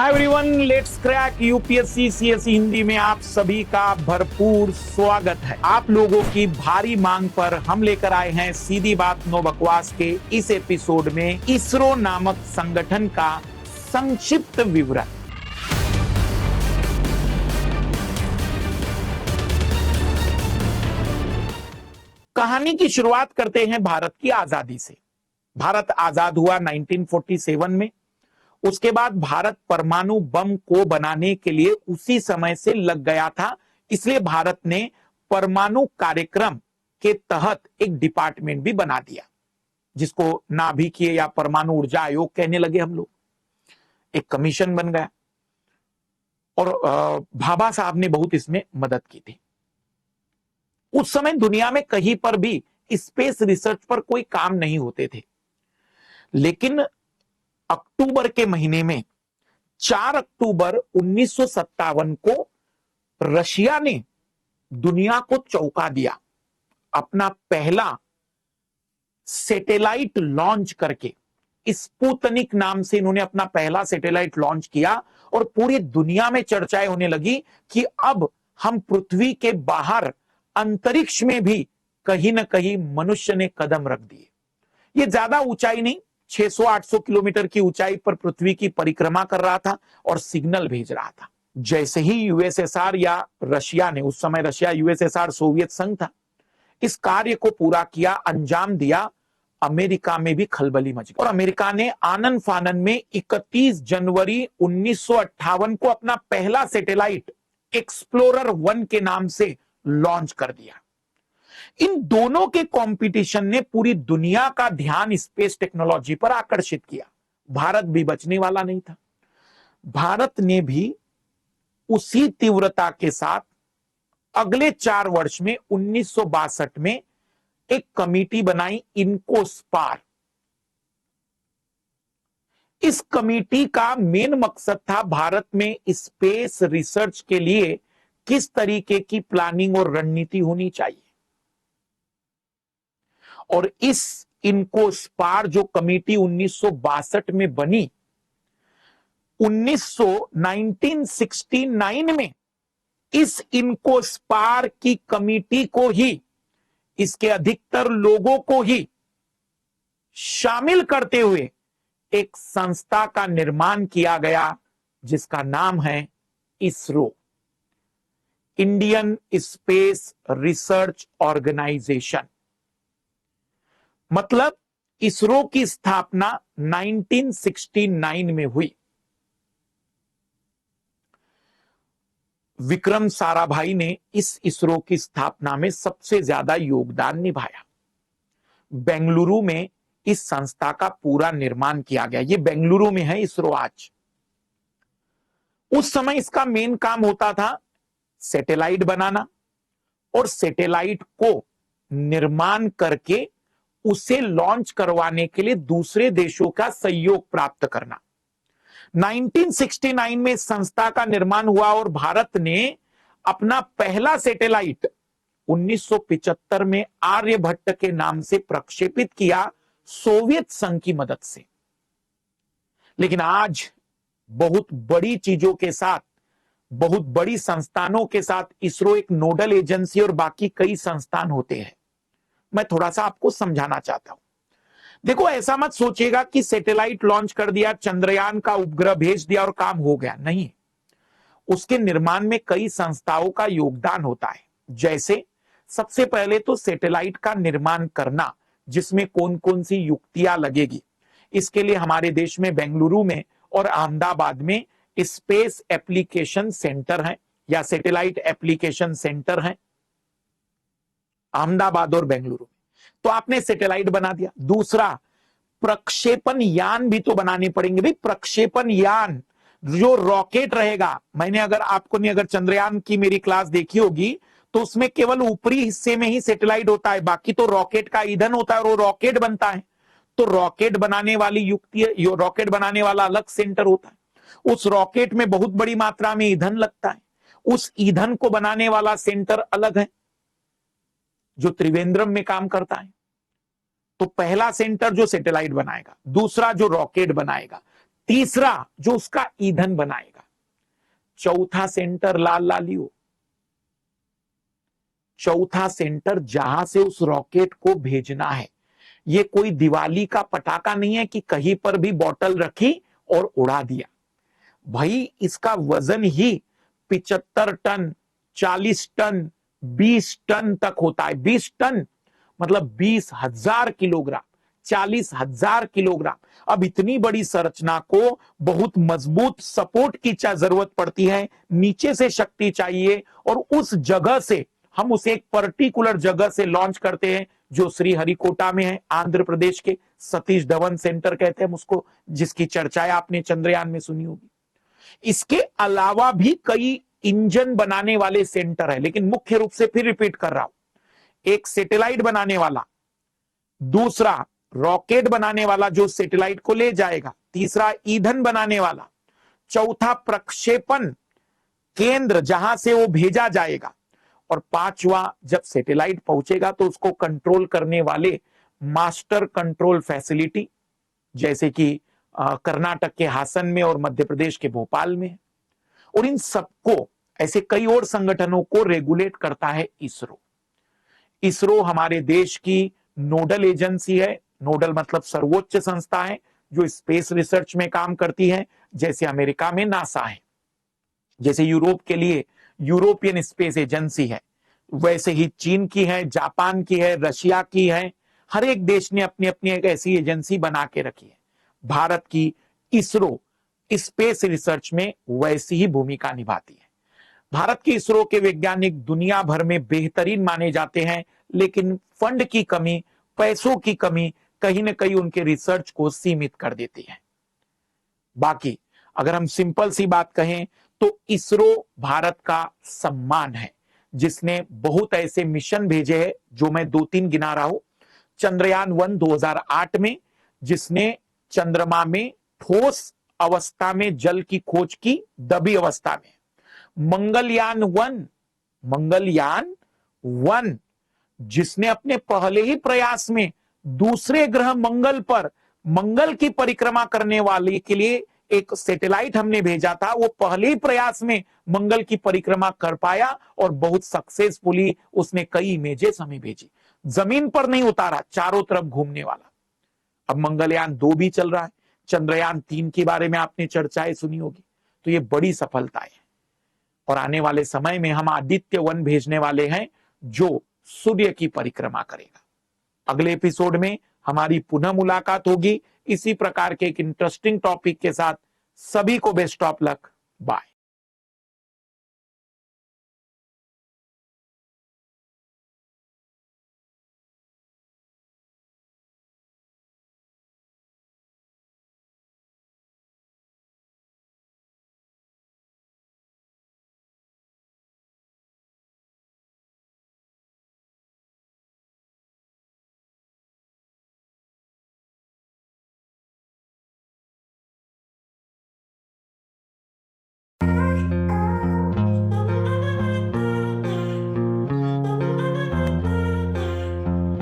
Hi everyone, let's crack UPSC CSE Hindi में आप सभी का भरपूर स्वागत है। आप लोगों की भारी मांग पर हम लेकर आए हैं सीधी बात नो बकवास के इस एपिसोड में इसरो नामक संगठन का संक्षिप्त विवरण। कहानी की शुरुआत करते हैं भारत की आजादी से। भारत आजाद हुआ 1947 में। उसके बाद भारत परमाणु बम को बनाने के लिए उसी समय से लग गया था, इसलिए भारत ने परमाणु कार्यक्रम के तहत एक डिपार्टमेंट भी बना दिया, जिसको नाभिकीय या परमाणु ऊर्जा आयोग कहने लगे हम लोग। एक कमीशन बन गया और भाभा साहब ने बहुत इसमें मदद की थी। उस समय दुनिया में कहीं पर भी स्पेस रिसर्च पर कोई काम नहीं होते थे, लेकिन अक्टूबर के महीने में 4 अक्टूबर 1957 को रशिया ने दुनिया को चौंका दिया। अपना पहला सैटेलाइट लॉन्च करके, स्पुतनिक नाम से इन्होंने अपना पहला सैटेलाइट लॉन्च किया और पूरी दुनिया में चर्चाएं होने लगी कि अब हम पृथ्वी के बाहर अंतरिक्ष में भी कहीं ना कहीं मनुष्य ने कदम रख दिए। ये ज्यादा ऊंचाई नहीं, 600-800 किलोमीटर की ऊंचाई पर पृथ्वी की परिक्रमा कर रहा था और सिग्नल भेज रहा था। जैसे ही यूएसएसआर या रशिया ने, उस समय रशिया यूएसएसआर सोवियत संघ था, इस कार्य को पूरा किया, अंजाम दिया, अमेरिका में भी खलबली मच गई और अमेरिका ने आनन फानन में 31 जनवरी 1958 को अपना पहला सैटेलाइट एक्सप्लोरर 1 के नाम से लॉन्च कर दिया। इन दोनों के कंपटीशन ने पूरी दुनिया का ध्यान स्पेस टेक्नोलॉजी पर आकर्षित किया। भारत भी बचने वाला नहीं था। भारत ने भी उसी तीव्रता के साथ अगले 4 वर्ष में 1962 में एक कमेटी बनाई, इनकोस्पार। इस कमेटी का मेन मकसद था भारत में स्पेस रिसर्च के लिए किस तरीके की प्लानिंग और रणनीति होनी चाहिए। और इस इनकोस्पार जो कमेटी 1962 में बनी, 1969 में इस इनकोस्पार की कमेटी को ही, इसके अधिकतर लोगों को ही शामिल करते हुए एक संस्था का निर्माण किया गया, जिसका नाम है ISRO, Indian space research organisation. मतलब इसरो की स्थापना 1969 में हुई। विक्रम साराभाई ने इस इसरो की स्थापना में सबसे ज्यादा योगदान निभाया। बेंगलुरु में इस संस्था का पूरा निर्माण किया गया। ये बेंगलुरु में है इसरो आज। उस समय इसका मेन काम होता था सैटेलाइट बनाना और सैटेलाइट को निर्माण करके उसे लॉन्च करवाने के लिए दूसरे देशों का सहयोग प्राप्त करना। 1969 में इस संस्था का निर्माण हुआ और भारत ने अपना पहला सैटेलाइट 1975 में आर्यभट्ट के नाम से प्रक्षेपित किया, सोवियत संघ की मदद से। लेकिन आज बहुत बड़ी चीजों के साथ, बहुत बड़ी संस्थानों के साथ इसरो एक नोडल एजेंसी और बाकी कई संस्थान होते हैं। मैं थोड़ा सा आपको समझाना चाहता हूं। देखो, ऐसा मत सोचिएगा कि सैटेलाइट लॉन्च कर दिया, चंद्रयान का उपग्रह भेज दिया और काम हो गया। नहीं, उसके निर्माण में कई संस्थाओं का योगदान होता है। जैसे सबसे पहले तो सैटेलाइट का निर्माण करना, जिसमें कौन कौन सी युक्तियां लगेगी। इसके लिए हमारे देश में बेंगलुरु में और अहमदाबाद में स्पेस एप्लीकेशन सेंटर है या सैटेलाइट एप्लीकेशन सेंटर है, अहमदाबाद और बेंगलुरु में। तो आपने सैटेलाइट बना दिया। दूसरा, प्रक्षेपण यान भी तो बनाने पड़ेंगे भाई। प्रक्षेपण यान जो रॉकेट रहेगा, मैंने अगर चंद्रयान की मेरी क्लास देखी होगी तो उसमें केवल ऊपरी हिस्से में ही सैटेलाइट होता है, बाकी तो रॉकेट का ईंधन होता है और वो रॉकेट बनता है। तो रॉकेट बनाने वाली युक्ति, रॉकेट बनाने वाला अलग सेंटर होता है। उस रॉकेट में बहुत बड़ी मात्रा में ईंधन लगता है, उस ईंधन को बनाने वाला सेंटर अलग है जो त्रिवेंद्रम में काम करता है। तो पहला सेंटर जो सैटेलाइट बनाएगा, दूसरा जो रॉकेट बनाएगा, तीसरा जो उसका ईंधन बनाएगा। चौथा सेंटर लाल लालियो, चौथा सेंटर जहां से उस रॉकेट को भेजना है। ये कोई दिवाली का पटाखा नहीं है कि कहीं पर भी बोतल रखी और उड़ा दिया। भाई इसका वजन ही 75 टन, 40 टन, 20 टन तक होता है। 20 टन मतलब 20,000 किलोग्राम, 40,000 किलोग्राम। अब इतनी बड़ी संरचना को बहुत मजबूत सपोर्ट की जरूरत पड़ती है, नीचे से शक्ति चाहिए, और उस जगह से हम उसे एक पर्टिकुलर जगह से लॉन्च करते हैं जो श्रीहरिकोटा में है, आंध्र प्रदेश के सतीश धवन सेंटर कहते हैं उसको, जिसकी चर्चाएं आपने चंद्रयान में सुनी होगी। इसके अलावा भी कई इंजन बनाने वाले सेंटर है, लेकिन मुख्य रूप से फिर रिपीट कर रहा हूं, एक सैटेलाइट बनाने वाला, दूसरा रॉकेट बनाने वाला जो सैटेलाइट को ले जाएगा, तीसरा ईंधन बनाने वाला, चौथा प्रक्षेपण केंद्र जहां से वो भेजा जाएगा, और पांचवा जब सैटेलाइट पहुंचेगा तो उसको कंट्रोल करने वाले मास्टर कंट्रोल फैसिलिटी, जैसे कि कर्नाटक के हासन में और मध्य प्रदेश के भोपाल में। और इन सबको, ऐसे कई और संगठनों को रेगुलेट करता है इसरो। इसरो हमारे देश की नोडल एजेंसी है। नोडल मतलब सर्वोच्च संस्था है जो स्पेस रिसर्च में काम करती है, जैसे अमेरिका में नासा है, जैसे यूरोप के लिए यूरोपियन स्पेस एजेंसी है, वैसे ही चीन की है, जापान की है, रशिया की है। हर एक देश ने अपनी अपनी एक ऐसी एजेंसी बना के रखी है। भारत की इसरो स्पेस रिसर्च में वैसी ही भूमिका निभाती है। भारत की इसरो के वैज्ञानिक दुनिया भर में बेहतरीन माने जाते हैं, लेकिन फंड की कमी, पैसों की कमी कहीं ना कहीं उनके रिसर्च को सीमित कर देती है। बाकी अगर हम सिंपल सी बात कहें तो इसरो भारत का सम्मान है, जिसने बहुत ऐसे मिशन भेजे हैं जो मैं 2-3 गिना रहा हूं। चंद्रयान 1 2008 में, जिसने चंद्रमा में ठोस अवस्था में जल की खोज की, दबी अवस्था में। मंगलयान 1 जिसने अपने पहले ही प्रयास में दूसरे ग्रह मंगल पर मंगल की परिक्रमा करने वाले के लिए एक सैटेलाइट हमने भेजा था, वो पहले ही प्रयास में मंगल की परिक्रमा कर पाया और बहुत सक्सेसफुली उसने कई इमेजेस हमें भेजी। जमीन पर नहीं उतारा, चारों तरफ घूमने वाला। अब मंगलयान 2 भी चल रहा है, चंद्रयान 3 के बारे में आपने चर्चाएं सुनी होगी। तो ये बड़ी सफलता है, और आने वाले समय में हम आदित्य 1 भेजने वाले हैं जो सूर्य की परिक्रमा करेगा। अगले एपिसोड में हमारी पुनः मुलाकात होगी इसी प्रकार के एक इंटरेस्टिंग टॉपिक के साथ। सभी को बेस्ट ऑफ लक, बाय।